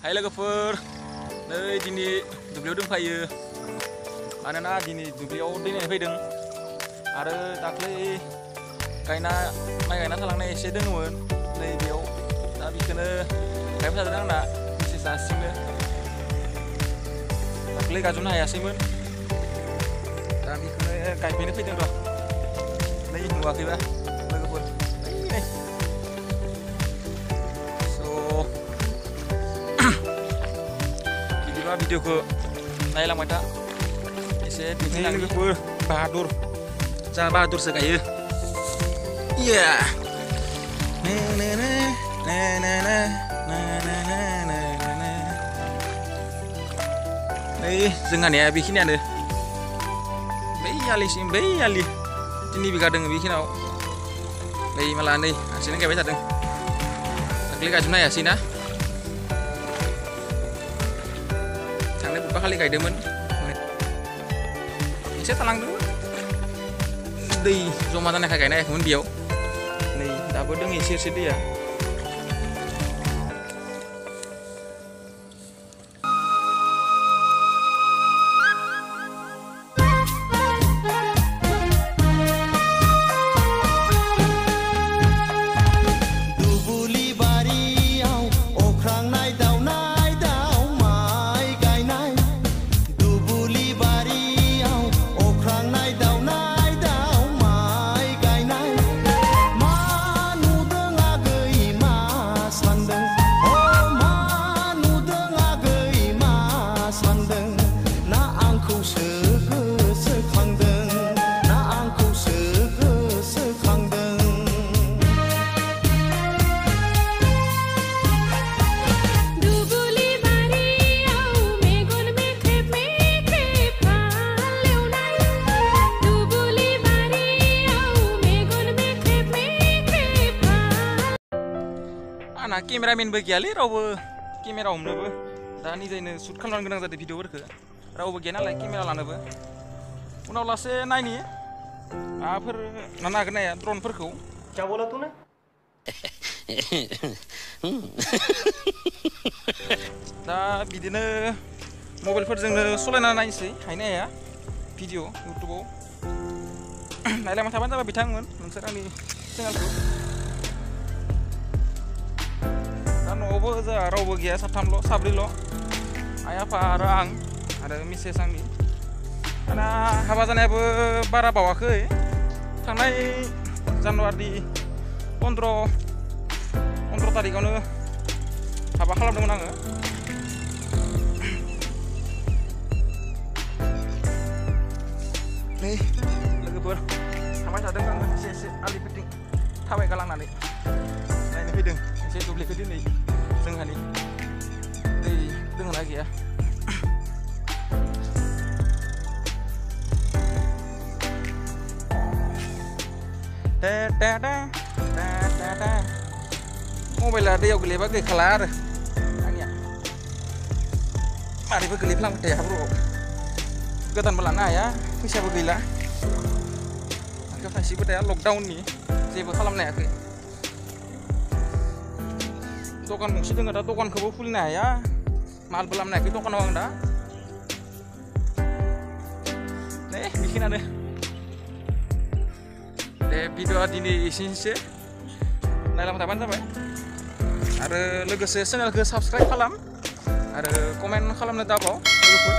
Hai लोगोफोर नै दिनै दुब्लियाव दंफायो मानोना दिनै दुब्लियाव दै नायनो फैदों आरो दाख्लै माइ गायना थालांनाय एसे दङमोन नै बेयाव दा बेखौनो गायबाय थादों आंना मेसेज हारसिंनो दाख्लै गायजोबनो हायासैमोन दा बेखौनो गायफैनो फैदों र' नै नुवाखैबा लोगोफोर नै भिडिअखौ नायलांबाय था एसे लोगोफोर बाहादुर जा बाहादुरसो गायो नै जोंहानिया बेखिनियानो बै आलिसिम बै आलि 3 बिगा दङ बेखिनियाव नै माला नै हारसिंनो गायबाय थादों दाख्लै गायजोबनो हायासैना खालि गायदोंमोन एसे थालांदोंमोन दै जमा जानायखाय गायनो हायाखैमोन बेयाव नै दाबो दङ एसे दैया आंना केमेरामेनबो गैयालै रावबो केमेरा हमनोबो दा निजायनो शुट खालामनो गोनां जादों भिडिअफोरखौ रावबो गैया नालाय केमेरा लानोबो उनाव लासै नायनि माबाफोर लानो हागोन ना हाया ड्रनफोरखौ क्या बोला तूने दा बिदिनो मबाइलफोरजोंनो सलायना नायनोसै हायना हाया भिडिअ इउटुबाव नायलांबाय थाबानो जाबाय बिथांमोन नोंसोर आंनि चेनेलखौ न'आवबो जोंहा रावबो गैया साथामल' साब्रैल' आइ आफा आरो आं आरो मिसेस आंनि दाना हाबा जानायाबो बारा बावाखै थांनाय जानुवारि 15 तारिखआवनो हाबा खालामदोंमोन आङो नै लोगोफोर थांबाय थादों आङो एसे आलिफोरथिं थाबायगालांनानै नायनो फैदों एसे दुब्लिखौ दिनै जोंहानि दै दङना गैया मबाइला दैयाव गोलैबा गैखाला आरो आंनिया मारैबो गोलैफ्लांबाय थायो हाब्रुआव गोदानबो लानो हाया फैसाबो गैला आंखौ खायसेबो थाया लकडाउननि जेबो खालामनो हायाखै दखान गंसे दङ दा दखानखौबो खुलिनो हाया मालबो लामनो हायाखै दखानाव आं दा नै बेखिनियानो दे भिडिअआ दिनै एसेनोसै नायलांबाय थाबानो जाबाय आरो लोगोसे चेनेलखौ साबस्क्राइब खालाम आरो कमेन्ट खालामनो दाबाव लोगोफोर